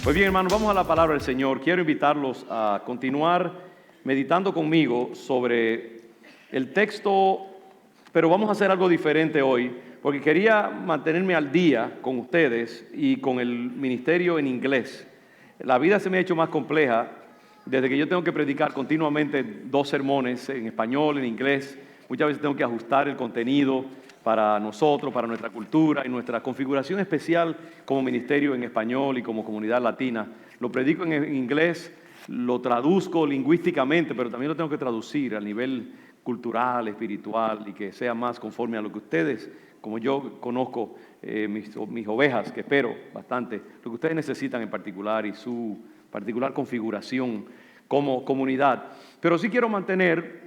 Pues bien, hermanos, vamos a la palabra del Señor. Quiero invitarlos a continuar meditando conmigo sobre el texto, pero vamos a hacer algo diferente hoy, porque quería mantenerme al día con ustedes y con el ministerio en inglés. La vida se me ha hecho más compleja desde que yo tengo que predicar continuamente 2 sermones en español, en inglés. Muchas veces tengo que ajustar el contenido para nosotros, para nuestra cultura y nuestra configuración especial como ministerio en español y como comunidad latina. Lo predico en inglés, lo traduzco lingüísticamente, pero también lo tengo que traducir a nivel cultural, espiritual y que sea más conforme a lo que ustedes, como yo conozco mis ovejas, que espero bastante, lo que ustedes necesitan en particular y su particular configuración como comunidad. Pero sí quiero mantener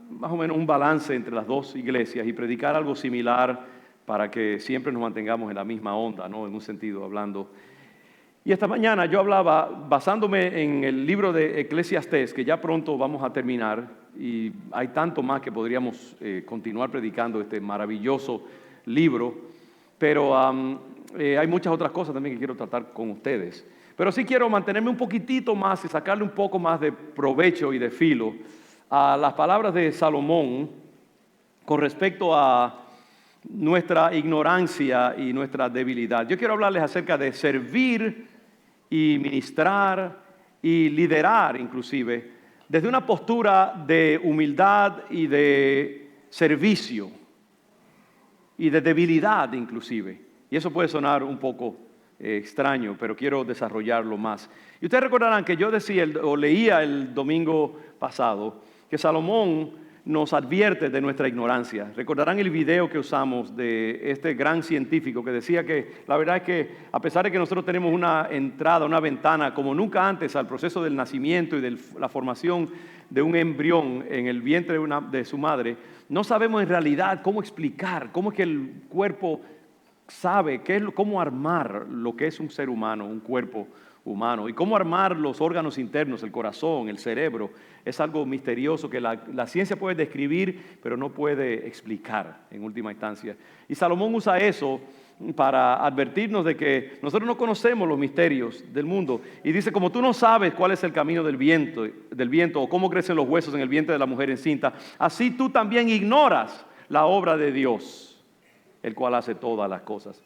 más o menos un balance entre las dos iglesias y predicar algo similar para que siempre nos mantengamos en la misma onda, ¿no? En un sentido hablando. Y esta mañana yo hablaba basándome en el libro de Eclesiastés, que ya pronto vamos a terminar, y hay tanto más que podríamos continuar predicando este maravilloso libro, pero hay muchas otras cosas también que quiero tratar con ustedes. Pero sí quiero mantenerme un poquitito más y sacarle un poco más de provecho y de filo a las palabras de Salomón con respecto a nuestra ignorancia y nuestra debilidad. Yo quiero hablarles acerca de servir y ministrar y liderar inclusive desde una postura de humildad y de servicio y de debilidad inclusive. Y eso puede sonar un poco extraño, pero quiero desarrollarlo más. Y ustedes recordarán que yo leía el domingo pasado que Salomón nos advierte de nuestra ignorancia. Recordarán el video que usamos de este gran científico que decía que la verdad es que a pesar de que nosotros tenemos una entrada, una ventana como nunca antes al proceso del nacimiento y de la formación de un embrión en el vientre de su madre, no sabemos en realidad cómo explicar, cómo es que el cuerpo sabe cómo armar lo que es un ser humano, un cuerpo humano, y cómo armar los órganos internos, el corazón, el cerebro. Es algo misterioso que la ciencia puede describir, pero no puede explicar en última instancia. Y Salomón usa eso para advertirnos de que nosotros no conocemos los misterios del mundo. Y dice, como tú no sabes cuál es el camino del viento o cómo crecen los huesos en el vientre de la mujer encinta, así tú también ignoras la obra de Dios, el cual hace todas las cosas.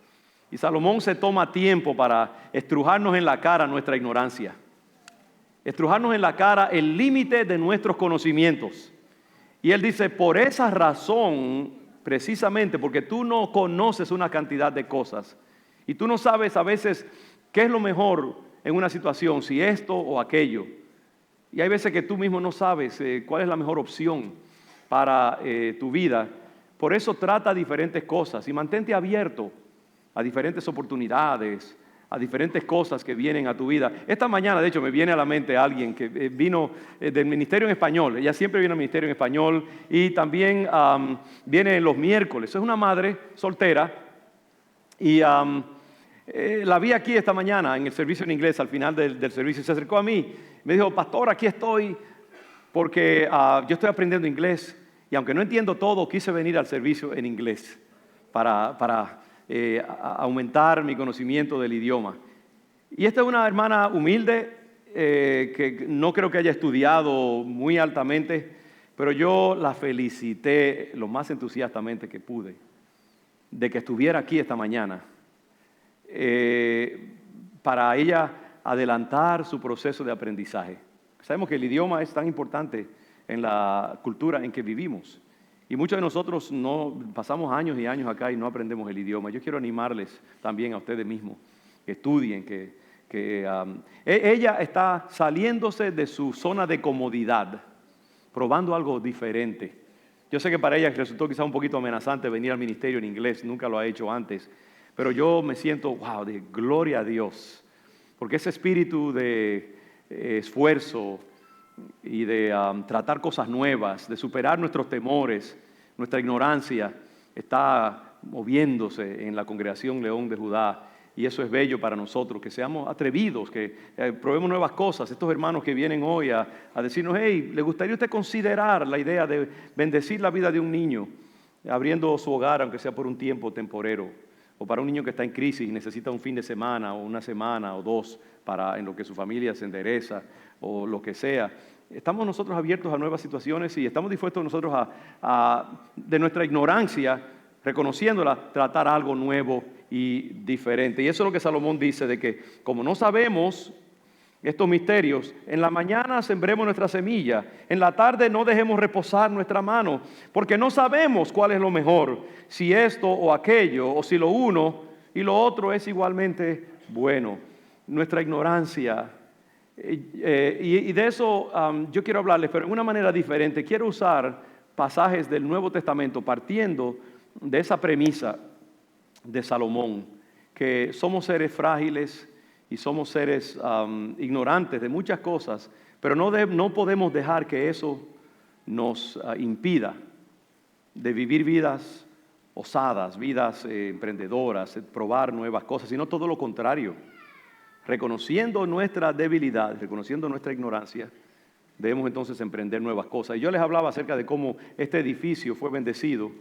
Y Salomón se toma tiempo para estrujarnos en la cara nuestra ignorancia, estrujarnos en la cara el límite de nuestros conocimientos. Y él dice, por esa razón, precisamente porque tú no conoces una cantidad de cosas y tú no sabes a veces qué es lo mejor en una situación, si esto o aquello. Y hay veces que tú mismo no sabes cuál es la mejor opción para tu vida. Por eso trata diferentes cosas y mantente abierto a diferentes oportunidades, a diferentes cosas que vienen a tu vida. Esta mañana, de hecho, me viene a la mente alguien que vino del ministerio en español. Ella siempre viene al ministerio en español y también viene los miércoles. Es una madre soltera y la vi aquí esta mañana en el servicio en inglés, al final del servicio. Se acercó a mí, me dijo, pastor, aquí estoy porque yo estoy aprendiendo inglés y aunque no entiendo todo, quise venir al servicio en inglés para aumentar mi conocimiento del idioma. Y esta es una hermana humilde que no creo que haya estudiado muy altamente, pero yo la felicité lo más entusiastamente que pude de que estuviera aquí esta mañana para ella adelantar su proceso de aprendizaje. Sabemos que el idioma es tan importante en la cultura en que vivimos. Y muchos de nosotros no pasamos años y años acá y no aprendemos el idioma. Yo quiero animarles también a ustedes mismos que estudien, ella está saliéndose de su zona de comodidad, probando algo diferente. Yo sé que para ella resultó quizá un poquito amenazante venir al ministerio en inglés, nunca lo ha hecho antes, pero yo me siento, wow, de gloria a Dios, porque ese espíritu de esfuerzo y de tratar cosas nuevas, de superar nuestros temores, nuestra ignorancia, está moviéndose en la congregación León de Judá. Y eso es bello para nosotros, que seamos atrevidos, que probemos nuevas cosas. Estos hermanos que vienen hoy a decirnos, hey, ¿le gustaría usted considerar la idea de bendecir la vida de un niño, abriendo su hogar, aunque sea por un tiempo temporero? o para un niño que está en crisis y necesita un fin de semana o una semana o dos en lo que su familia se endereza o lo que sea. Estamos nosotros abiertos a nuevas situaciones y estamos dispuestos nosotros de nuestra ignorancia, reconociéndola, tratar algo nuevo y diferente. Y eso es lo que Salomón dice, de que como no sabemos estos misterios, en la mañana sembremos nuestra semilla, en la tarde no dejemos reposar nuestra mano, porque no sabemos cuál es lo mejor, si esto o aquello, o si lo uno y lo otro es igualmente bueno. Nuestra ignorancia, y de eso yo quiero hablarles, pero en una manera diferente. Quiero usar pasajes del Nuevo Testamento partiendo de esa premisa de Salomón, que somos seres frágiles y somos seres ignorantes de muchas cosas, pero no podemos dejar que eso nos impida de vivir vidas osadas, vidas emprendedoras, probar nuevas cosas, sino todo lo contrario. Reconociendo nuestra debilidad, reconociendo nuestra ignorancia, debemos entonces emprender nuevas cosas. Y yo les hablaba acerca de cómo este edificio fue bendecido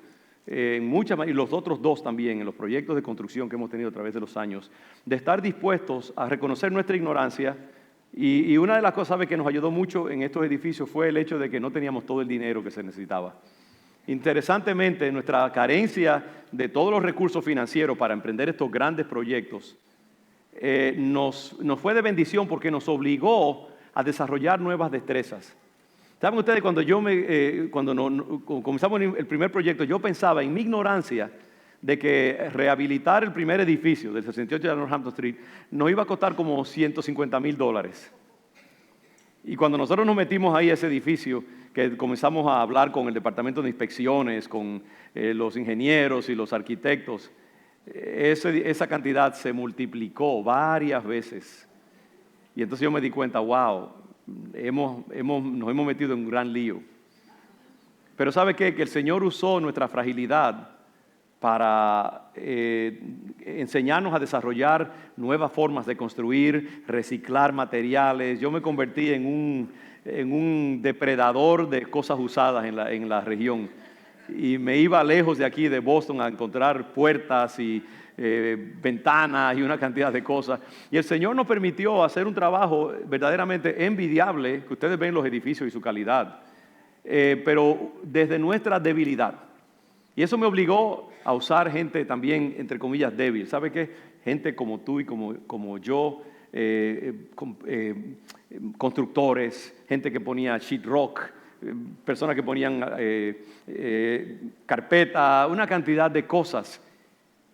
en muchas maneras, y los otros dos también, en los proyectos de construcción que hemos tenido a través de los años, de estar dispuestos a reconocer nuestra ignorancia. Y una de las cosas, ¿sabe?, que nos ayudó mucho en estos edificios fue el hecho de que no teníamos todo el dinero que se necesitaba. Interesantemente, nuestra carencia de todos los recursos financieros para emprender estos grandes proyectos nos fue de bendición porque nos obligó a desarrollar nuevas destrezas. ¿Saben ustedes? Cuando comenzamos el primer proyecto, yo pensaba en mi ignorancia de que rehabilitar el primer edificio del 68 de Northampton Street nos iba a costar como $150,000. Y cuando nosotros nos metimos ahí a ese edificio, que comenzamos a hablar con el departamento de inspecciones, con los ingenieros y los arquitectos, esa cantidad se multiplicó varias veces. Y entonces yo me di cuenta, wow, nos hemos metido en un gran lío. Pero ¿sabe qué? Que el Señor usó nuestra fragilidad para enseñarnos a desarrollar nuevas formas de construir, reciclar materiales. Yo me convertí en un depredador de cosas usadas en la región. Y me iba lejos de aquí, de Boston, a encontrar puertas y ventanas y una cantidad de cosas. Y el Señor nos permitió hacer un trabajo verdaderamente envidiable, que ustedes ven los edificios y su calidad, pero desde nuestra debilidad. Y eso me obligó a usar gente también, entre comillas, débil. ¿Sabe qué? Gente como tú y como yo, constructores, gente que ponía sheetrock, personas que ponían carpeta, una cantidad de cosas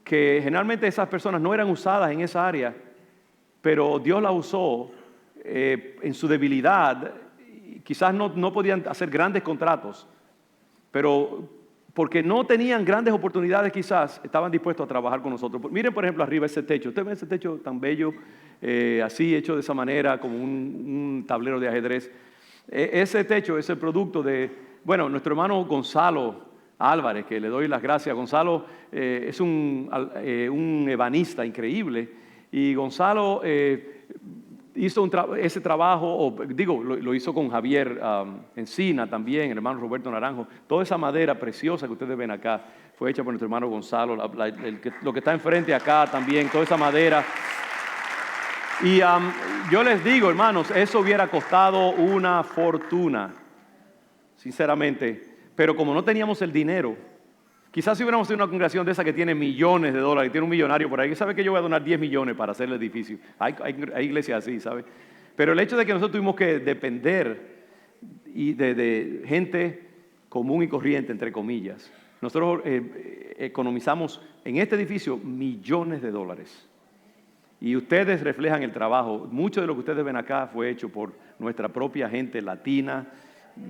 que generalmente esas personas no eran usadas en esa área, pero Dios la usó en su debilidad. Quizás no podían hacer grandes contratos, pero porque no tenían grandes oportunidades, quizás estaban dispuestos a trabajar con nosotros. Miren, por ejemplo, arriba ese techo. Usted ve ese techo tan bello, así hecho de esa manera, como un tablero de ajedrez. Ese techo es el producto de, nuestro hermano Gonzalo Álvarez, que le doy las gracias. Gonzalo es un ebanista increíble, y Gonzalo hizo ese trabajo, lo hizo con Javier Encina también, el hermano Roberto Naranjo. Toda esa madera preciosa que ustedes ven acá fue hecha por nuestro hermano Gonzalo. Lo que está enfrente acá también, toda esa madera. Y yo les digo, hermanos, eso hubiera costado una fortuna, sinceramente. Pero como no teníamos el dinero, quizás si hubiéramos tenido una congregación de esa que tiene millones de dólares, tiene un millonario por ahí, que sabe que yo voy a donar 10 millones para hacer el edificio. Hay iglesias así, ¿sabe? Pero el hecho de que nosotros tuvimos que depender de gente común y corriente, entre comillas, nosotros economizamos en este edificio millones de dólares. Y ustedes reflejan el trabajo. Mucho de lo que ustedes ven acá fue hecho por nuestra propia gente latina,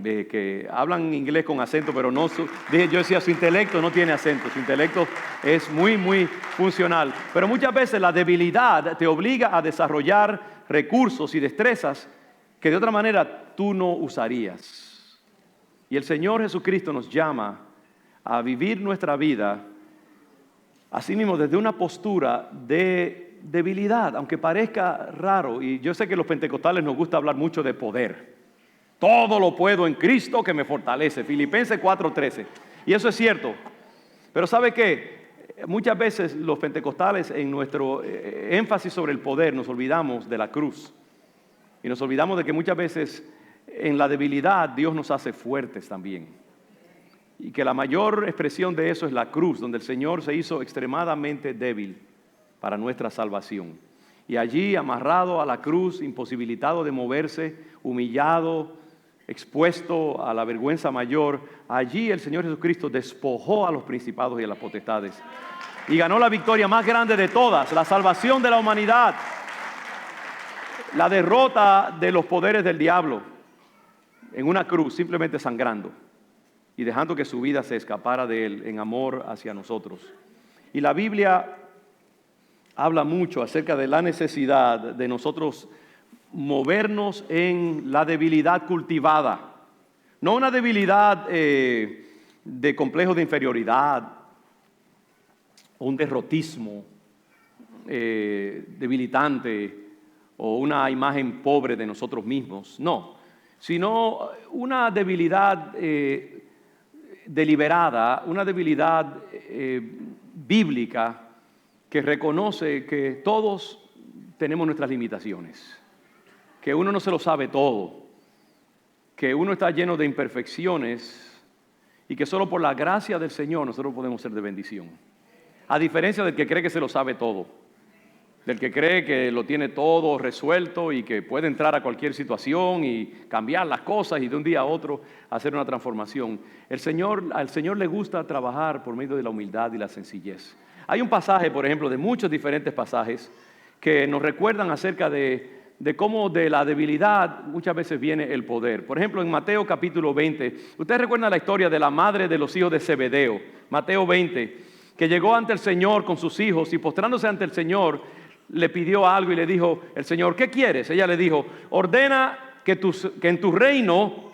que hablan inglés con acento, pero no yo decía, su intelecto no tiene acento, su intelecto es muy, muy funcional. Pero muchas veces la debilidad te obliga a desarrollar recursos y destrezas que de otra manera tú no usarías. Y el Señor Jesucristo nos llama a vivir nuestra vida, así mismo, desde una postura de debilidad, aunque parezca raro. Y yo sé que a los pentecostales nos gusta hablar mucho de poder. Todo lo puedo en Cristo que me fortalece. Filipenses 4:13. Y eso es cierto. Pero ¿sabe qué? Muchas veces los pentecostales en nuestro énfasis sobre el poder nos olvidamos de la cruz. Y nos olvidamos de que muchas veces en la debilidad Dios nos hace fuertes también. Y que la mayor expresión de eso es la cruz, donde el Señor se hizo extremadamente débil para nuestra salvación. Y allí, amarrado a la cruz, imposibilitado de moverse, humillado, expuesto a la vergüenza mayor, allí el Señor Jesucristo despojó a los principados y a las potestades y ganó la victoria más grande de todas, la salvación de la humanidad, la derrota de los poderes del diablo en una cruz, simplemente sangrando y dejando que su vida se escapara de él en amor hacia nosotros. Y la Biblia habla mucho acerca de la necesidad de nosotros movernos en la debilidad cultivada, no una debilidad de complejo de inferioridad o un derrotismo debilitante o una imagen pobre de nosotros mismos, no, sino una debilidad deliberada, una debilidad bíblica que reconoce que todos tenemos nuestras limitaciones, que uno no se lo sabe todo, que uno está lleno de imperfecciones y que solo por la gracia del Señor nosotros podemos ser de bendición. A diferencia del que cree que se lo sabe todo, del que cree que lo tiene todo resuelto y que puede entrar a cualquier situación y cambiar las cosas y de un día a otro hacer una transformación. Al Señor le gusta trabajar por medio de la humildad y la sencillez. Hay un pasaje, por ejemplo, de muchos diferentes pasajes que nos recuerdan acerca de cómo de la debilidad muchas veces viene el poder. Por ejemplo, en Mateo capítulo 20, ustedes recuerdan la historia de la madre de los hijos de Zebedeo, Mateo 20, que llegó ante el Señor con sus hijos y postrándose ante el Señor, le pidió algo y le dijo, el Señor, ¿qué quieres? Ella le dijo, ordena que en tu reino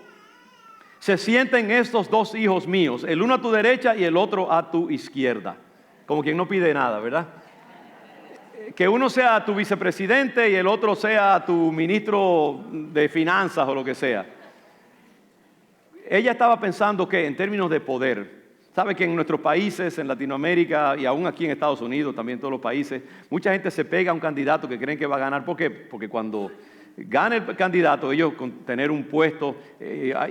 se sienten estos dos hijos míos, el uno a tu derecha y el otro a tu izquierda. Como quien no pide nada, ¿verdad? Que uno sea tu vicepresidente y el otro sea tu ministro de finanzas o lo que sea. Ella estaba pensando que en términos de poder, sabe que en nuestros países, en Latinoamérica y aún aquí en Estados Unidos, también en todos los países, mucha gente se pega a un candidato que creen que va a ganar. ¿Por qué? Porque cuando gana el candidato, ellos con tener un puesto,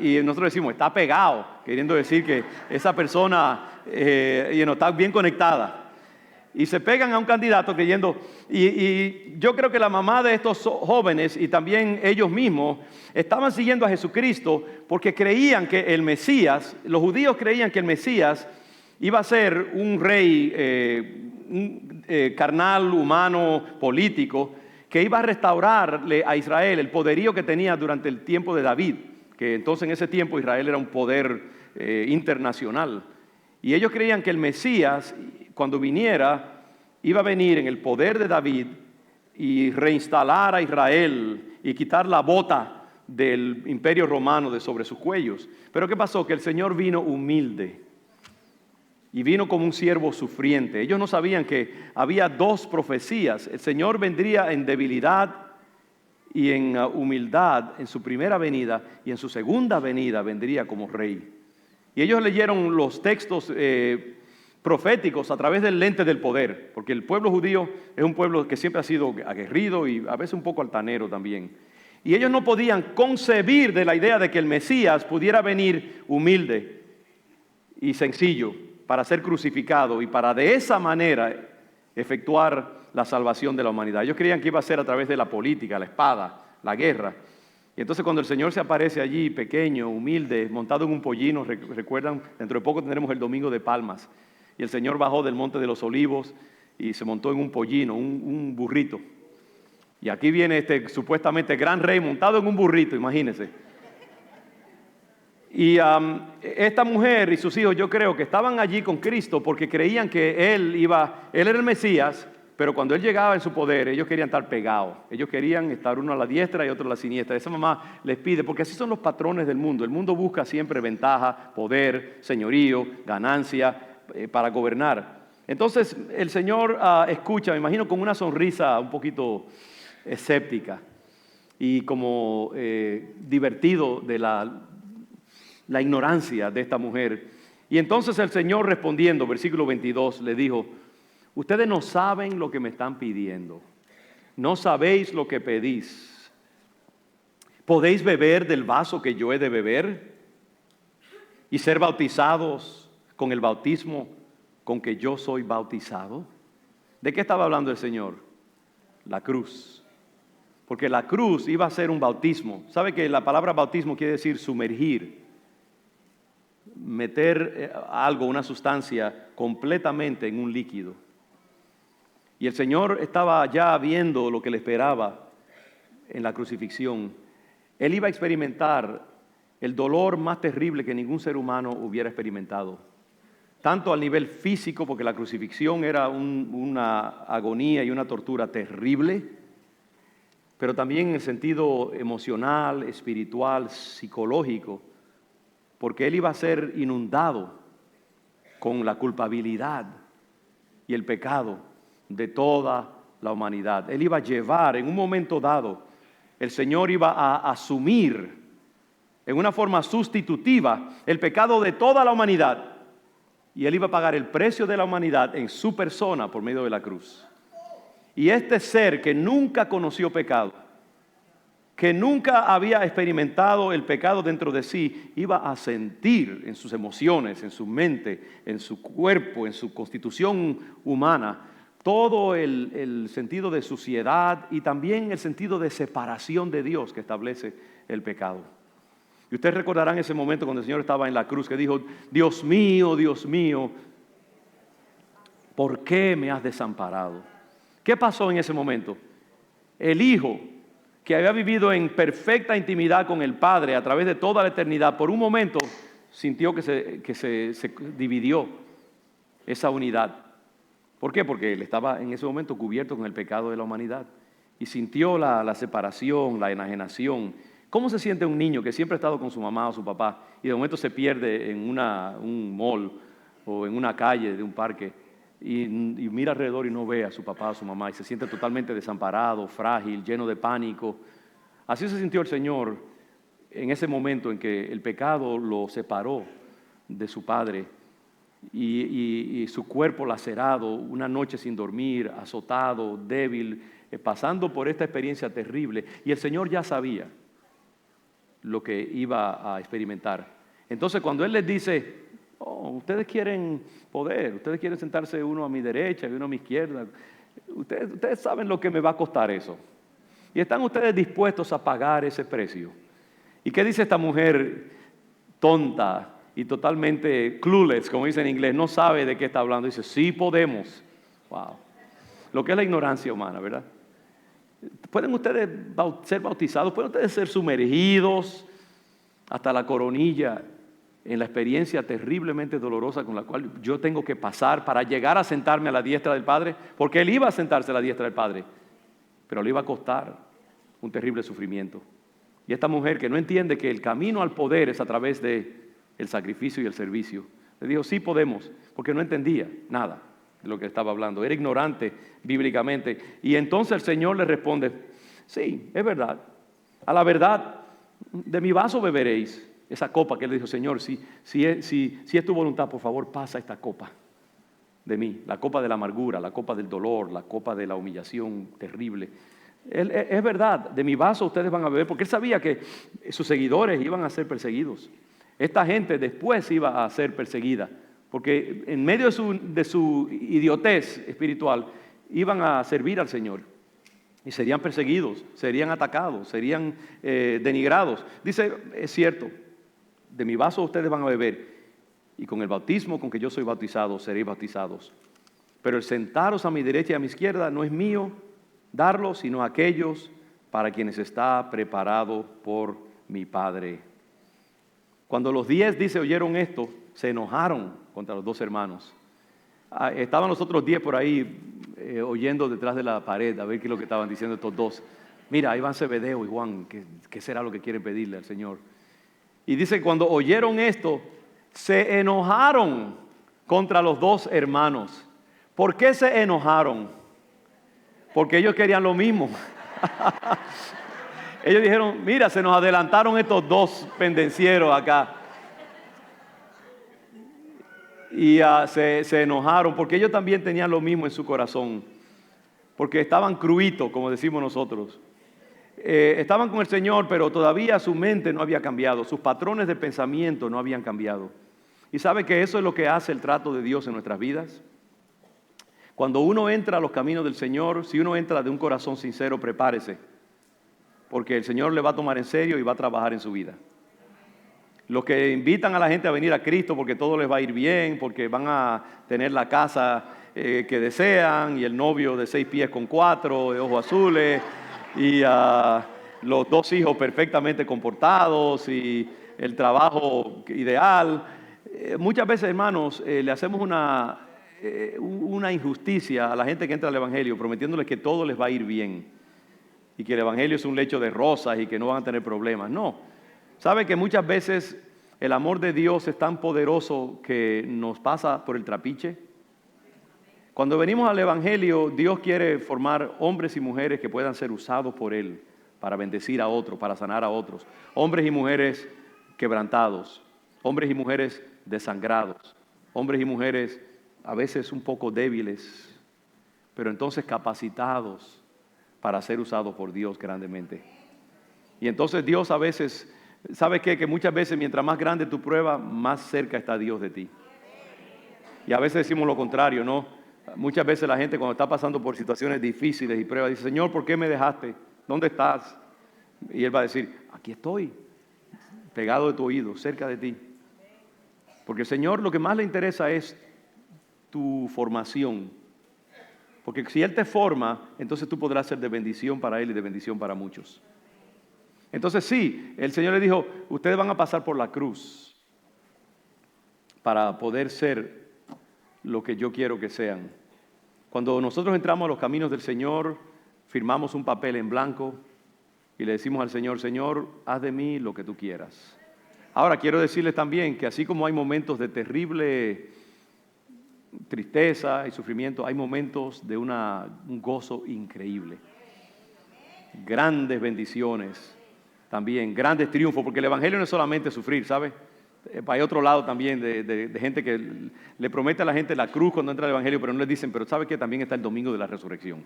y nosotros decimos, está pegado, queriendo decir que esa persona está bien conectada. Y se pegan a un candidato creyendo, y yo creo que la mamá de estos jóvenes y también ellos mismos estaban siguiendo a Jesucristo porque creían que el Mesías, los judíos creían que el Mesías iba a ser un rey carnal, humano, político, que iba a restaurarle a Israel el poderío que tenía durante el tiempo de David, que entonces en ese tiempo Israel era un poder internacional. Y ellos creían que el Mesías, cuando viniera, iba a venir en el poder de David y reinstalar a Israel y quitar la bota del imperio romano de sobre sus cuellos. Pero ¿qué pasó? Que el Señor vino humilde y vino como un siervo sufriente. Ellos no sabían que había dos profecías. El Señor vendría en debilidad y en humildad en su primera venida, y en su segunda venida vendría como rey. Y ellos leyeron los textos proféticos a través del lente del poder, porque el pueblo judío es un pueblo que siempre ha sido aguerrido y a veces un poco altanero también. Y ellos no podían concebir de la idea de que el Mesías pudiera venir humilde y sencillo para ser crucificado y para de esa manera efectuar la salvación de la humanidad. Ellos creían que iba a ser a través de la política, la espada, la guerra. Y entonces cuando el Señor se aparece allí, pequeño, humilde, montado en un pollino, recuerdan, dentro de poco tendremos el Domingo de Palmas, y el Señor bajó del Monte de los Olivos y se montó en un pollino, un burrito. Y aquí viene este supuestamente gran rey montado en un burrito, imagínense. Y esta mujer y sus hijos, yo creo que estaban allí con Cristo porque creían que Él era el Mesías, pero cuando Él llegaba en su poder, ellos querían estar pegados. Ellos querían estar uno a la diestra y otro a la siniestra. Esa mamá les pide, porque así son los patrones del mundo. El mundo busca siempre ventaja, poder, señorío, ganancia para gobernar. Entonces el Señor escucha, me imagino con una sonrisa un poquito escéptica y como divertido de la ignorancia de esta mujer. Y entonces el Señor respondiendo, versículo 22, le dijo, Ustedes no saben lo que me están pidiendo. No sabéis lo que pedís. ¿Podéis beber del vaso que yo he de beber y ser bautizados con el bautismo con que yo soy bautizado? ¿De qué estaba hablando el Señor? La cruz. Porque la cruz iba a ser un bautismo. ¿Sabe que la palabra bautismo quiere decir sumergir? Meter algo, una sustancia, completamente en un líquido. Y el Señor estaba ya viendo lo que le esperaba en la crucifixión. Él iba a experimentar el dolor más terrible que ningún ser humano hubiera experimentado. Tanto al nivel físico, porque la crucifixión era una agonía y una tortura terrible, pero también en el sentido emocional, espiritual, psicológico, porque Él iba a ser inundado con la culpabilidad y el pecado de toda la humanidad. Él iba a llevar en un momento dado, el Señor iba a asumir en una forma sustitutiva el pecado de toda la humanidad, y Él iba a pagar el precio de la humanidad en su persona por medio de la cruz. Y este ser que nunca conoció pecado, que nunca había experimentado el pecado dentro de sí, iba a sentir en sus emociones, en su mente, en su cuerpo, en su constitución humana, todo el sentido de suciedad y también el sentido de separación de Dios que establece el pecado. Y ustedes recordarán ese momento cuando el Señor estaba en la cruz, que dijo: Dios mío, ¿por qué me has desamparado? ¿Qué pasó en ese momento? El Hijo, que había vivido en perfecta intimidad con el Padre a través de toda la eternidad, por un momento sintió que se dividió esa unidad. ¿Por qué? Porque él estaba en ese momento cubierto con el pecado de la humanidad y sintió la separación, la enajenación. ¿Cómo se siente un niño que siempre ha estado con su mamá o su papá y de momento se pierde en un mall o en una calle de un parque y mira alrededor y no ve a su papá o su mamá y se siente totalmente desamparado, frágil, lleno de pánico? Así se sintió el Señor en ese momento en que el pecado lo separó de su Padre y su cuerpo lacerado, una noche sin dormir, azotado, débil, pasando por esta experiencia terrible. Y el Señor ya sabía lo que iba a experimentar. Entonces cuando Él les dice: ustedes quieren poder, ustedes quieren sentarse uno a mi derecha y uno a mi izquierda, ustedes saben lo que me va a costar eso, y están ustedes dispuestos a pagar ese precio. ¿Y qué dice esta mujer tonta y totalmente clueless, como dice en inglés? No sabe de qué está hablando. Dice: sí podemos. Wow. Lo que es la ignorancia humana, ¿verdad? ¿Pueden ustedes ser bautizados? ¿Pueden ustedes ser sumergidos hasta la coronilla en la experiencia terriblemente dolorosa con la cual yo tengo que pasar para llegar a sentarme a la diestra del Padre? Porque Él iba a sentarse a la diestra del Padre, pero le iba a costar un terrible sufrimiento. Y esta mujer, que no entiende que el camino al poder es a través de el sacrificio y el servicio, le dijo: sí podemos, porque no entendía nada de lo que estaba hablando, era ignorante bíblicamente. Y entonces el Señor le responde: sí, es verdad, a la verdad de mi vaso beberéis. Esa copa que él le dijo: Señor, si es tu voluntad, por favor pasa esta copa de mí, la copa de la amargura, la copa del dolor, la copa de la humillación terrible. Es verdad, de mi vaso ustedes van a beber, porque él sabía que sus seguidores iban a ser perseguidos. Esta gente después iba a ser perseguida, porque en medio de su idiotez espiritual iban a servir al Señor y serían perseguidos, serían atacados, serían denigrados. Dice: es cierto, de mi vaso ustedes van a beber, y con el bautismo con que yo soy bautizado seréis bautizados. Pero el sentaros a mi derecha y a mi izquierda no es mío darlo, sino a aquellos para quienes está preparado por mi Padre. Cuando los 10, dice, oyeron esto, se enojaron contra los dos hermanos. Estaban los otros 10 por ahí oyendo detrás de la pared a ver qué es lo que estaban diciendo estos dos. Mira, ahí van Zebedeo y Juan, ¿qué será lo que quieren pedirle al Señor? Y dice que cuando oyeron esto, se enojaron contra los dos hermanos. ¿Por qué se enojaron? Porque ellos querían lo mismo. Ellos dijeron: mira, se nos adelantaron estos dos pendencieros acá. y se enojaron porque ellos también tenían lo mismo en su corazón, porque estaban cruitos, como decimos nosotros. Estaban con el Señor, pero todavía su mente no había cambiado, sus patrones de pensamiento no habían cambiado. ¿Y sabe que eso es lo que hace el trato de Dios en nuestras vidas? Cuando uno entra a los caminos del Señor, si uno entra de un corazón sincero, prepárese, porque el Señor le va a tomar en serio y va a trabajar en su vida. Los que invitan a la gente a venir a Cristo porque todo les va a ir bien, porque van a tener la casa que desean y el novio de 6 pies con 4, de ojos azules y los 2 hijos perfectamente comportados y el trabajo ideal. Muchas veces, hermanos, le hacemos una injusticia a la gente que entra al Evangelio prometiéndoles que todo les va a ir bien y que el Evangelio es un lecho de rosas y que no van a tener problemas. No. ¿Sabe que muchas veces el amor de Dios es tan poderoso que nos pasa por el trapiche? Cuando venimos al Evangelio, Dios quiere formar hombres y mujeres que puedan ser usados por Él para bendecir a otros, para sanar a otros. Hombres y mujeres quebrantados, hombres y mujeres desangrados, hombres y mujeres a veces un poco débiles, pero entonces capacitados para ser usados por Dios grandemente. Y entonces Dios a veces... ¿Sabes qué? Que muchas veces mientras más grande tu prueba, más cerca está Dios de ti. Y a veces decimos lo contrario, ¿no? Muchas veces la gente cuando está pasando por situaciones difíciles y pruebas dice, Señor, ¿por qué me dejaste? ¿Dónde estás? Y Él va a decir, aquí estoy, pegado de tu oído, cerca de ti. Porque el Señor lo que más le interesa es tu formación. Porque si Él te forma, entonces tú podrás ser de bendición para Él y de bendición para muchos. Entonces sí, el Señor le dijo, ustedes van a pasar por la cruz para poder ser lo que yo quiero que sean. Cuando nosotros entramos a los caminos del Señor, firmamos un papel en blanco y le decimos al Señor, Señor, haz de mí lo que tú quieras. Ahora quiero decirles también que así como hay momentos de terrible tristeza y sufrimiento, hay momentos de un gozo increíble. Grandes bendiciones. También grandes triunfos, porque el Evangelio no es solamente sufrir, ¿sabes? Hay otro lado también de gente que le promete a la gente la cruz cuando entra al Evangelio, pero no les dicen, pero ¿sabes qué? También está el domingo de la resurrección.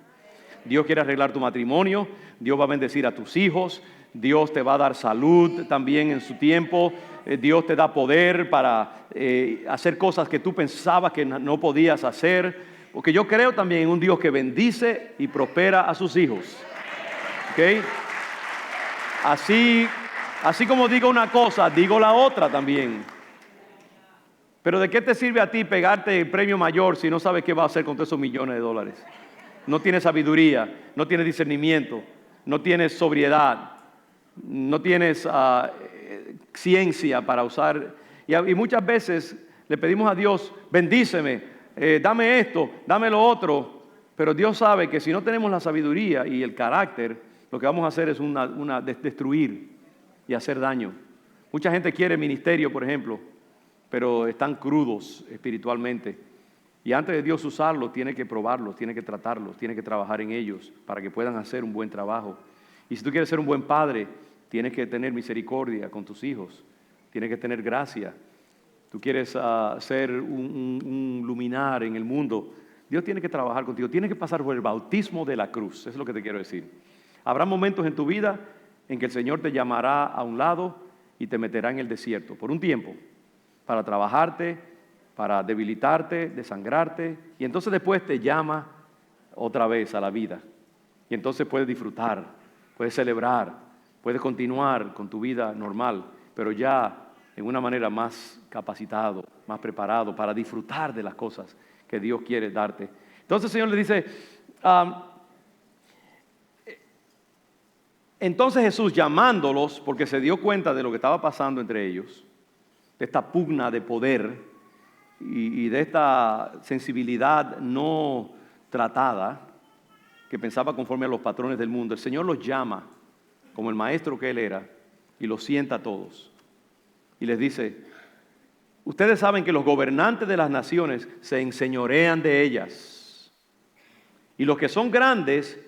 Dios quiere arreglar tu matrimonio, Dios va a bendecir a tus hijos, Dios te va a dar salud también en su tiempo, Dios te da poder para hacer cosas que tú pensabas que no podías hacer, porque yo creo también en un Dios que bendice y prospera a sus hijos. ¿Ok? Así como digo una cosa, digo la otra también. Pero ¿de qué te sirve a ti pegarte el premio mayor si no sabes qué va a hacer con todos esos millones de dólares? No tienes sabiduría, no tienes discernimiento, no tienes sobriedad, no tienes ciencia para usar. Y muchas veces le pedimos a Dios, bendíceme, dame esto, dame lo otro. Pero Dios sabe que si no tenemos la sabiduría y el carácter, lo que vamos a hacer es destruir y hacer daño. Mucha gente quiere ministerio, por ejemplo, pero están crudos espiritualmente. Y antes de Dios usarlos, tiene que probarlos, tiene que tratarlos, tiene que trabajar en ellos para que puedan hacer un buen trabajo. Y si tú quieres ser un buen padre, tienes que tener misericordia con tus hijos, tienes que tener gracia. Tú quieres ser un luminar en el mundo, Dios tiene que trabajar contigo, tienes que pasar por el bautismo de la cruz, eso es lo que te quiero decir. Habrá momentos en tu vida en que el Señor te llamará a un lado y te meterá en el desierto por un tiempo para trabajarte, para debilitarte, desangrarte, y entonces después te llama otra vez a la vida. Y entonces puedes disfrutar, puedes celebrar, puedes continuar con tu vida normal, pero ya en una manera más capacitado, más preparado para disfrutar de las cosas que Dios quiere darte. Entonces el Señor le dice, entonces Jesús llamándolos, porque se dio cuenta de lo que estaba pasando entre ellos, de esta pugna de poder y de esta sensibilidad no tratada, que pensaba conforme a los patrones del mundo, el Señor los llama, como el maestro que Él era, y los sienta a todos. Y les dice, ustedes saben que los gobernantes de las naciones se enseñorean de ellas, y los que son grandes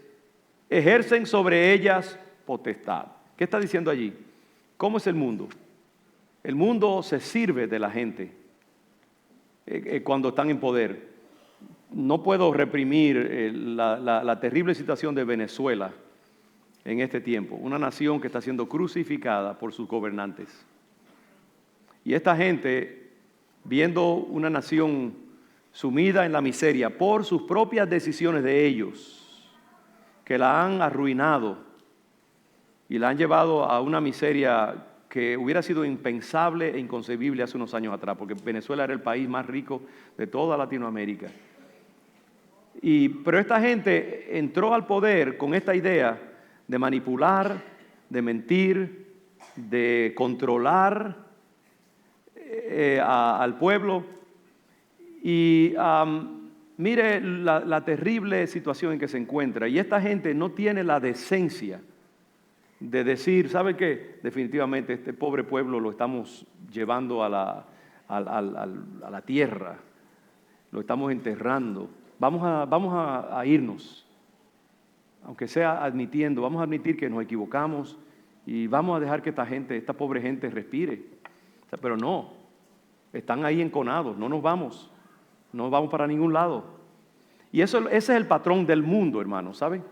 ejercen sobre ellas potestad. ¿Qué está diciendo allí? ¿Cómo es el mundo? El mundo se sirve de la gente. cuando están en poder. No puedo reprimir la terrible situación de Venezuela en este tiempo, una nación que está siendo crucificada por sus gobernantes. Y esta gente, viendo una nación sumida en la miseria por sus propias decisiones de ellos, que la han arruinado y la han llevado a una miseria que hubiera sido impensable e inconcebible hace unos años atrás, porque Venezuela era el país más rico de toda Latinoamérica. Pero esta gente entró al poder con esta idea de manipular, de mentir, de controlar al pueblo. Y mire la terrible situación en que se encuentra. Y esta gente no tiene la decencia de decir, ¿sabe qué? Definitivamente este pobre pueblo lo estamos llevando a la tierra, lo estamos enterrando. Vamos a irnos, aunque sea admitiendo, vamos a admitir que nos equivocamos y vamos a dejar que esta pobre gente respire. O sea, pero no, están ahí enconados, no vamos para ningún lado. Y ese es el patrón del mundo, hermanos, ¿saben?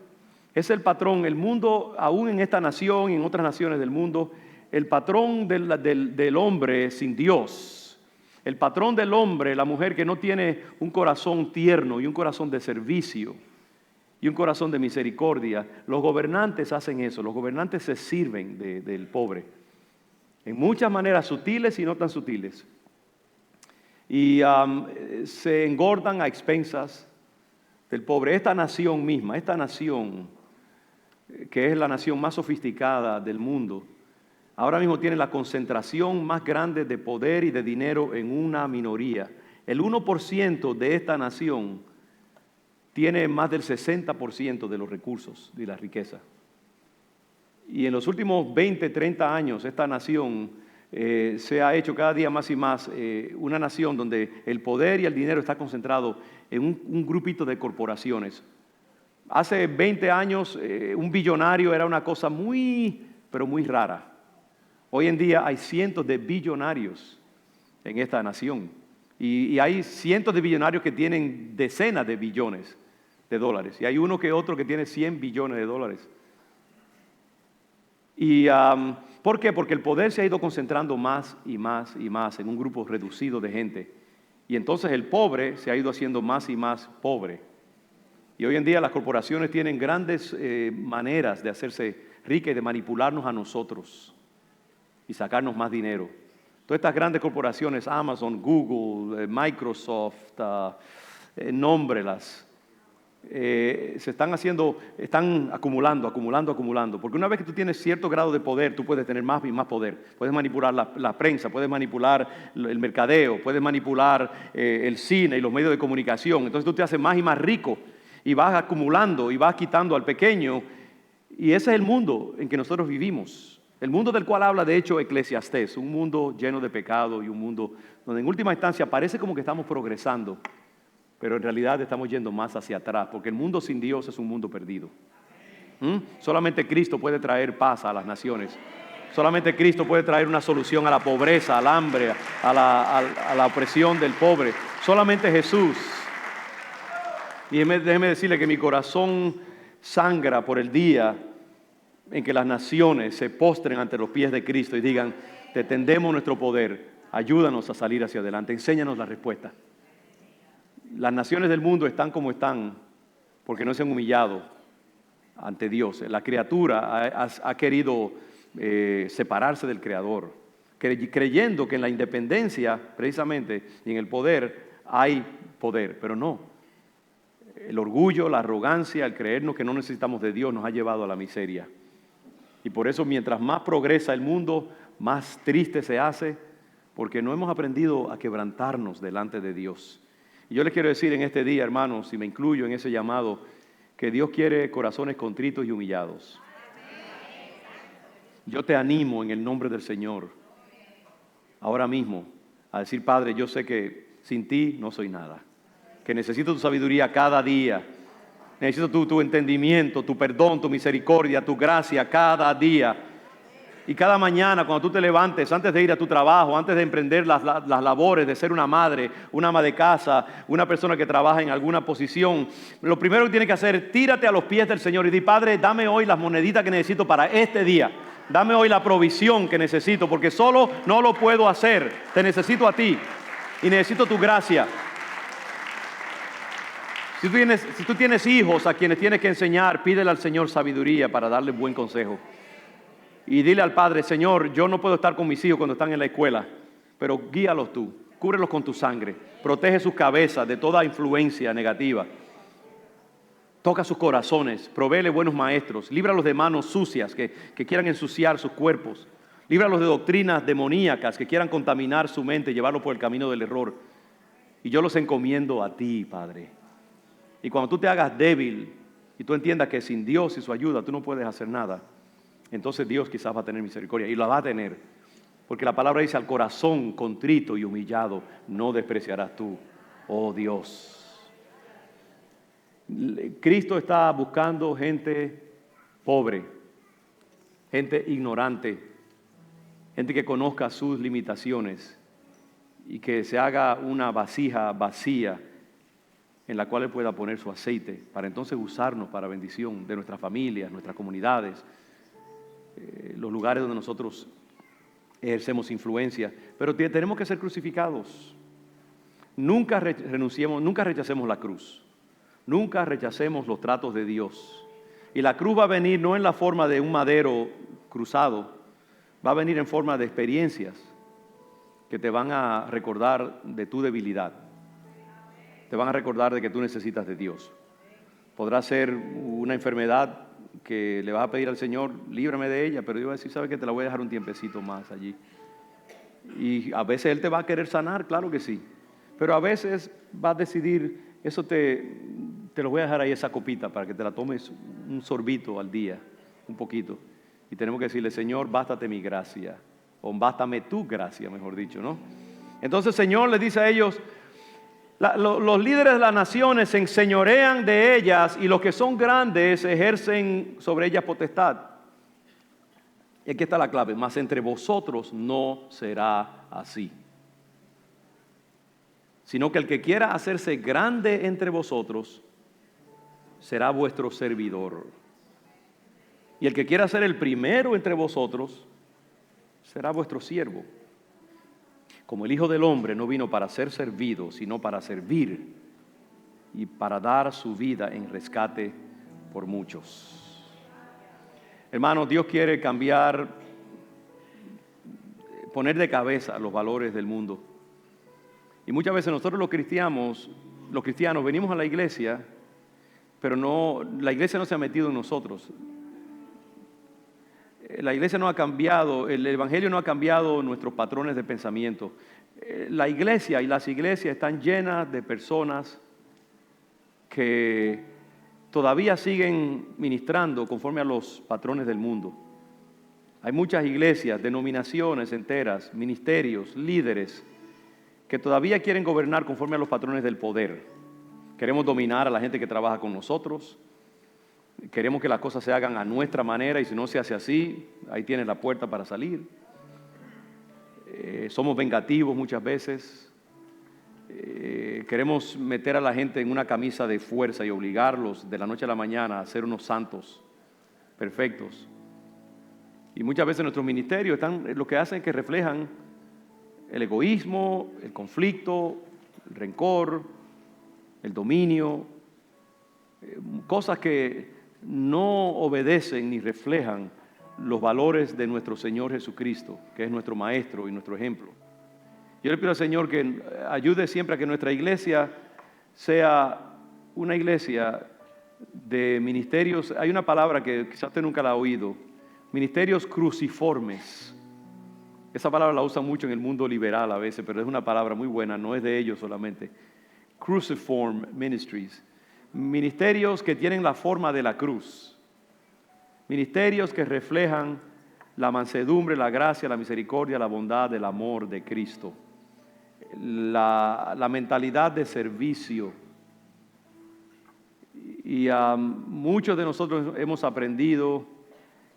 Es el patrón, el mundo, aún en esta nación y en otras naciones del mundo, el patrón del hombre sin Dios. El patrón del hombre, la mujer que no tiene un corazón tierno y un corazón de servicio y un corazón de misericordia. Los gobernantes hacen eso, los gobernantes se sirven del pobre en muchas maneras sutiles y no tan sutiles. Y se engordan a expensas del pobre. Esta nación misma, esta nación que es la nación más sofisticada del mundo, ahora mismo tiene la concentración más grande de poder y de dinero en una minoría. El 1% de esta nación tiene más del 60% de los recursos y la riqueza. Y en los últimos 20, 30 años, esta nación se ha hecho cada día más y más una nación donde el poder y el dinero está concentrado en un grupito de corporaciones. Hace 20 años un billonario era una cosa pero muy rara. Hoy en día hay cientos de billonarios en esta nación y hay cientos de billonarios que tienen decenas de billones de dólares y hay uno que otro que tiene 100 billones de dólares. ¿Y por qué? Porque el poder se ha ido concentrando más y más y más en un grupo reducido de gente y entonces el pobre se ha ido haciendo más y más pobre. Y hoy en día las corporaciones tienen grandes maneras de hacerse ricas y de manipularnos a nosotros y sacarnos más dinero. Todas estas grandes corporaciones, Amazon, Google, Microsoft, nómbrelas, están acumulando. Porque una vez que tú tienes cierto grado de poder, tú puedes tener más y más poder. Puedes manipular la prensa, puedes manipular el mercadeo, puedes manipular el cine y los medios de comunicación. Entonces tú te haces más y más rico y vas acumulando y vas quitando al pequeño. Y ese es el mundo en que nosotros vivimos. El mundo del cual habla, de hecho, Eclesiastés, un mundo lleno de pecado y un mundo donde en última instancia parece como que estamos progresando, pero en realidad estamos yendo más hacia atrás, porque el mundo sin Dios es un mundo perdido. Solamente Cristo puede traer paz a las naciones. Solamente Cristo puede traer una solución a la pobreza, al hambre, a la opresión del pobre. Solamente Jesús. Y déjeme decirle que mi corazón sangra por el día en que las naciones se postren ante los pies de Cristo y digan, te tendemos nuestro poder, ayúdanos a salir hacia adelante, enséñanos la respuesta. Las naciones del mundo están como están porque no se han humillado ante Dios. La criatura ha querido separarse del Creador, creyendo que en la independencia precisamente y en el poder hay poder, pero no. El orgullo, la arrogancia, el creernos que no necesitamos de Dios nos ha llevado a la miseria. Y por eso mientras más progresa el mundo, más triste se hace, porque no hemos aprendido a quebrantarnos delante de Dios. Y yo les quiero decir en este día, hermanos, y me incluyo en ese llamado, que Dios quiere corazones contritos y humillados. Yo te animo en el nombre del Señor, ahora mismo, a decir, Padre, yo sé que sin ti no soy nada, que necesito tu sabiduría cada día. Necesito tu entendimiento, tu perdón, tu misericordia, tu gracia cada día. Y cada mañana cuando tú te levantes, antes de ir a tu trabajo, antes de emprender las labores de ser una madre, una ama de casa, una persona que trabaja en alguna posición, lo primero que tienes que hacer, tírate a los pies del Señor y di: Padre, dame hoy las moneditas que necesito para este día. Dame hoy la provisión que necesito, porque solo no lo puedo hacer. Te necesito a ti y necesito tu gracia. Si tú tienes hijos a quienes tienes que enseñar, pídele al Señor sabiduría para darle buen consejo. Y dile al Padre: Señor, yo no puedo estar con mis hijos cuando están en la escuela, pero guíalos tú, cúbrelos con tu sangre, protege sus cabezas de toda influencia negativa, toca sus corazones, provéele buenos maestros, líbralos de manos sucias que quieran ensuciar sus cuerpos, líbralos de doctrinas demoníacas que quieran contaminar su mente y llevarlos por el camino del error. Y yo los encomiendo a ti, Padre. Y cuando tú te hagas débil y tú entiendas que sin Dios y su ayuda tú no puedes hacer nada, entonces Dios quizás va a tener misericordia, y la va a tener, porque la palabra dice: al corazón contrito y humillado no despreciarás tú, oh Dios. Cristo está buscando gente pobre, gente ignorante, gente que conozca sus limitaciones y que se haga una vasija vacía en la cual Él pueda poner su aceite para entonces usarnos para bendición de nuestras familias, nuestras comunidades, los lugares donde nosotros ejercemos influencia. Pero tenemos que ser crucificados. Nunca renunciemos, nunca rechacemos la cruz. Nunca rechacemos los tratos de Dios. Y la cruz va a venir no en la forma de un madero cruzado, va a venir en forma de experiencias que te van a recordar de tu debilidad. Te van a recordar de que tú necesitas de Dios. Podrá ser una enfermedad que le vas a pedir al Señor: líbrame de ella, pero Dios va a decir: ¿sabes qué? Te la voy a dejar un tiempecito más allí. Y a veces Él te va a querer sanar, claro que sí. Pero a veces va a decidir: eso te lo voy a dejar ahí, esa copita, para que te la tomes un sorbito al día, un poquito. Y tenemos que decirle: Señor, bástate mi gracia, o bástame tu gracia, mejor dicho, ¿no? Entonces el Señor les dice a ellos: los líderes de las naciones se enseñorean de ellas, y los que son grandes ejercen sobre ellas potestad. Y aquí está la clave: mas entre vosotros no será así, sino que el que quiera hacerse grande entre vosotros será vuestro servidor, y el que quiera ser el primero entre vosotros será vuestro siervo. Como el Hijo del Hombre no vino para ser servido, sino para servir y para dar su vida en rescate por muchos. Hermanos, Dios quiere cambiar, poner de cabeza los valores del mundo. Y muchas veces nosotros los cristianos venimos a la iglesia, pero la iglesia no se ha metido en nosotros. La iglesia no ha cambiado, el evangelio no ha cambiado nuestros patrones de pensamiento. La iglesia y las iglesias están llenas de personas que todavía siguen ministrando conforme a los patrones del mundo. Hay muchas iglesias, denominaciones enteras, ministerios, líderes que todavía quieren gobernar conforme a los patrones del poder. Queremos dominar a la gente que trabaja con nosotros. Queremos que las cosas se hagan a nuestra manera, y si no se hace así, ahí tienes la puerta para salir. Somos vengativos muchas veces. Queremos meter a la gente en una camisa de fuerza y obligarlos de la noche a la mañana a ser unos santos perfectos. Y muchas veces nuestros ministerios lo que hacen es que reflejan el egoísmo, el conflicto, el rencor, el dominio, cosas que no obedecen ni reflejan los valores de nuestro Señor Jesucristo, que es nuestro Maestro y nuestro ejemplo. Yo le pido al Señor que ayude siempre a que nuestra iglesia sea una iglesia de ministerios. Hay una palabra que quizás usted nunca la ha oído: ministerios cruciformes. Esa palabra la usan mucho en el mundo liberal a veces, pero es una palabra muy buena, no es de ellos solamente. Cruciform ministries. Ministerios que tienen la forma de la cruz. Ministerios que reflejan la mansedumbre, la gracia, la misericordia, la bondad, el amor de Cristo. La mentalidad de servicio. Y muchos de nosotros hemos aprendido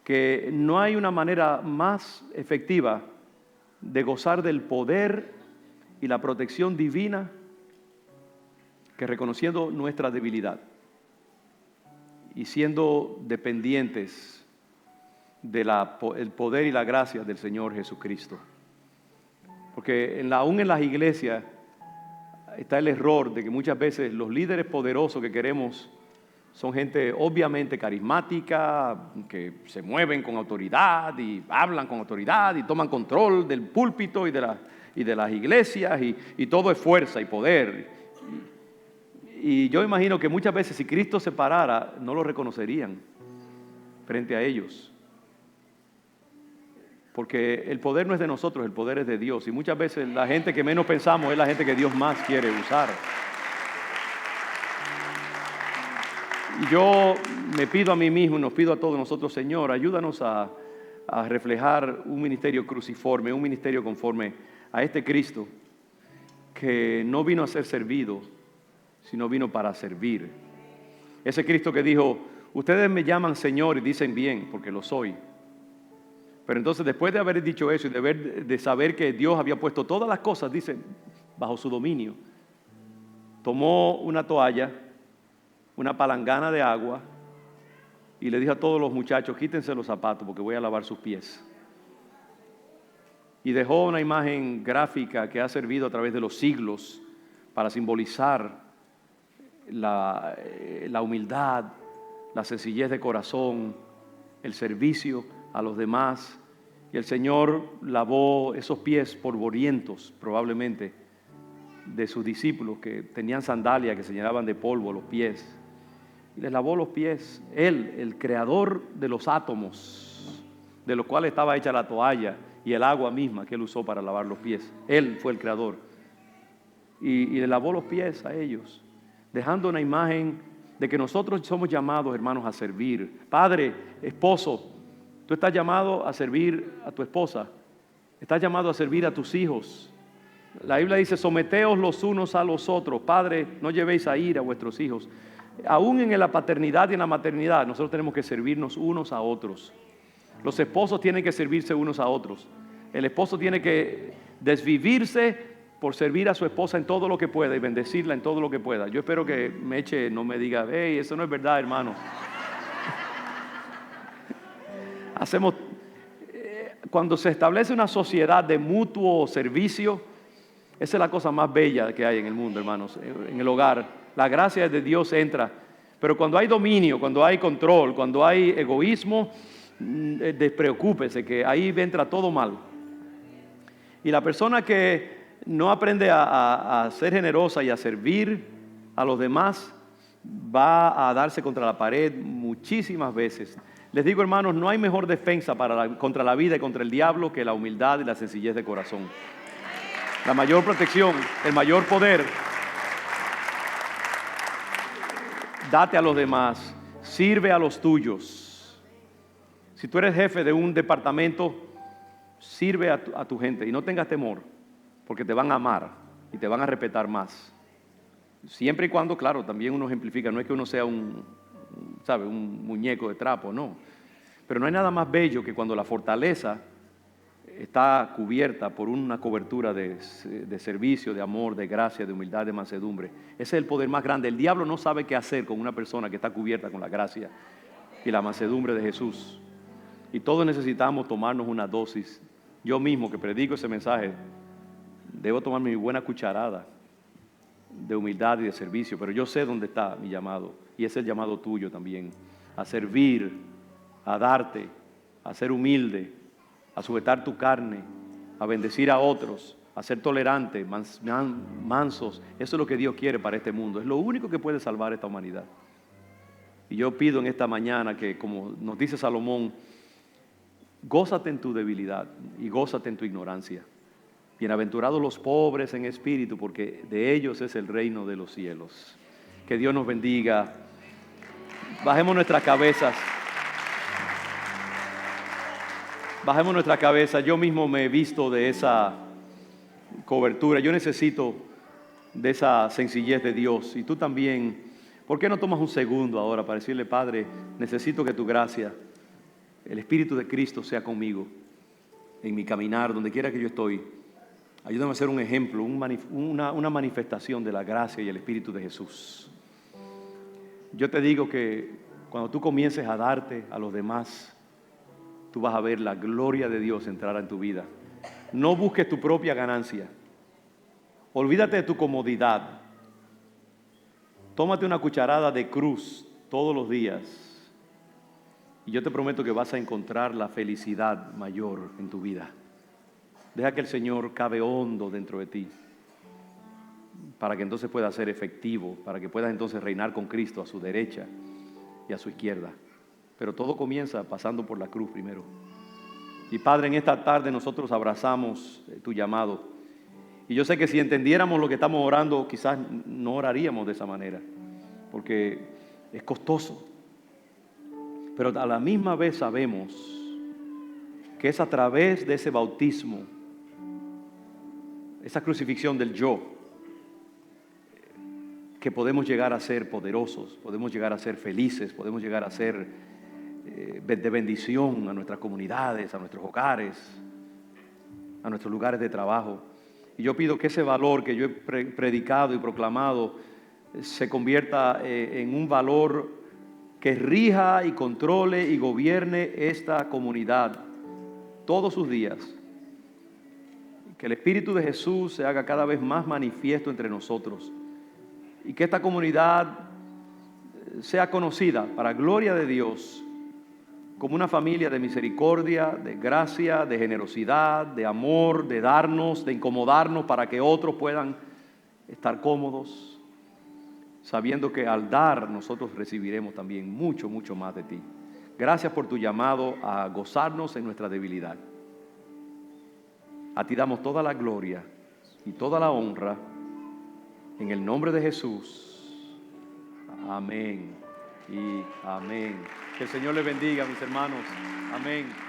que no hay una manera más efectiva de gozar del poder y la protección divina que reconociendo nuestra debilidad y siendo dependientes del poder y la gracia del Señor Jesucristo. Porque aún en las iglesias está el error de que muchas veces los líderes poderosos que queremos son gente obviamente carismática, que se mueven con autoridad y hablan con autoridad y toman control del púlpito y de las iglesias y todo es fuerza y poder. Y yo imagino que muchas veces si Cristo se parara, no lo reconocerían frente a ellos. Porque el poder no es de nosotros, el poder es de Dios. Y muchas veces la gente que menos pensamos es la gente que Dios más quiere usar. Y yo me pido a mí mismo y nos pido a todos nosotros, Señor, ayúdanos a reflejar un ministerio cruciforme, un ministerio conforme a este Cristo que no vino a ser servido, sino vino para servir. Ese Cristo que dijo, ustedes me llaman Señor y dicen bien, porque lo soy. Pero entonces después de haber dicho eso y de saber que Dios había puesto todas las cosas, dice, bajo su dominio, tomó una toalla, una palangana de agua y le dijo a todos los muchachos, quítense los zapatos porque voy a lavar sus pies. Y dejó una imagen gráfica que ha servido a través de los siglos para simbolizar la humildad, la sencillez de corazón, el servicio a los demás. Y el Señor lavó esos pies polvorientos, probablemente, de sus discípulos que tenían sandalias que se llenaban de polvo los pies. Y les lavó los pies. Él, el creador de los átomos, de los cuales estaba hecha la toalla y el agua misma que Él usó para lavar los pies. Él fue el creador. Y le lavó los pies a ellos, dejando una imagen de que nosotros somos llamados, hermanos, a servir. Padre, esposo, tú estás llamado a servir a tu esposa. Estás llamado a servir a tus hijos. La Biblia dice, someteos los unos a los otros. Padre, no llevéis a ira a vuestros hijos. Aún en la paternidad y en la maternidad, nosotros tenemos que servirnos unos a otros. Los esposos tienen que servirse unos a otros. El esposo tiene que desvivirse por servir a su esposa en todo lo que pueda y bendecirla en todo lo que pueda. Yo espero que Meche no me diga, hey, eso no es verdad, hermano. Cuando se establece una sociedad de mutuo servicio, esa es la cosa más bella que hay en el mundo, hermanos, en el hogar. La gracia de Dios entra. Pero cuando hay dominio, cuando hay control, cuando hay egoísmo, despreocúpese que ahí entra todo mal. Y la persona que no aprende a ser generosa y a servir a los demás, va a darse contra la pared muchísimas veces. Les digo, hermanos, no hay mejor defensa contra la vida y contra el diablo que la humildad y la sencillez de corazón. La mayor protección, el mayor poder. Date a los demás, sirve a los tuyos. Si tú eres jefe de un departamento, sirve a tu gente y no tengas temor, porque te van a amar y te van a respetar más. Siempre y cuando, claro, también uno ejemplifica, no es que uno sea un muñeco de trapo, no. Pero no hay nada más bello que cuando la fortaleza está cubierta por una cobertura de servicio, de amor, de gracia, de humildad, de mansedumbre. Ese es el poder más grande. El diablo no sabe qué hacer con una persona que está cubierta con la gracia y la mansedumbre de Jesús. Y todos necesitamos tomarnos una dosis. Yo mismo que predico ese mensaje, debo tomarme mi buena cucharada de humildad y de servicio, pero yo sé dónde está mi llamado, y es el llamado tuyo también, a servir, a darte, a ser humilde, a sujetar tu carne, a bendecir a otros, a ser tolerante, mansos. Eso es lo que Dios quiere para este mundo. Es lo único que puede salvar esta humanidad. Y yo pido en esta mañana que, como nos dice Salomón, gózate en tu debilidad y gózate en tu ignorancia. Bienaventurados los pobres en espíritu, porque de ellos es el reino de los cielos. Que Dios nos bendiga. Bajemos nuestras cabezas. Bajemos nuestra cabeza. Yo mismo me he visto de esa cobertura. Yo necesito de esa sencillez de Dios. Y tú también. ¿Por qué no tomas un segundo ahora para decirle, Padre, necesito que tu gracia el Espíritu de Cristo sea conmigo en mi caminar, donde quiera que yo estoy. Ayúdame a ser un ejemplo, una manifestación de la gracia y el Espíritu de Jesús. Yo te digo que cuando tú comiences a darte a los demás, tú vas a ver la gloria de Dios entrar en tu vida. No busques tu propia ganancia. Olvídate de tu comodidad. Tómate una cucharada de cruz todos los días. Y yo te prometo que vas a encontrar la felicidad mayor en tu vida. Deja que el Señor cabe hondo dentro de ti, para que entonces pueda ser efectivo, para que puedas entonces reinar con Cristo a su derecha y a su izquierda. Pero todo comienza pasando por la cruz primero. Y Padre, en esta tarde nosotros abrazamos tu llamado. Y yo sé que si entendiéramos lo que estamos orando, quizás no oraríamos de esa manera, porque es costoso. Pero a la misma vez sabemos que es a través de ese bautismo, esa crucifixión del yo, que podemos llegar a ser poderosos, podemos llegar a ser felices, podemos llegar a ser de bendición a nuestras comunidades, a nuestros hogares, a nuestros lugares de trabajo. Y yo pido que ese valor que yo he predicado y proclamado se convierta en un valor que rija y controle y gobierne esta comunidad todos sus días. Que el Espíritu de Jesús se haga cada vez más manifiesto entre nosotros y que esta comunidad sea conocida para gloria de Dios como una familia de misericordia, de gracia, de generosidad, de amor, de darnos, de incomodarnos para que otros puedan estar cómodos, sabiendo que al dar nosotros recibiremos también mucho, mucho más de ti. Gracias por tu llamado a gozarnos en nuestra debilidad. A ti damos toda la gloria y toda la honra en el nombre de Jesús. Amén y amén. Que el Señor les bendiga, mis hermanos. Amén.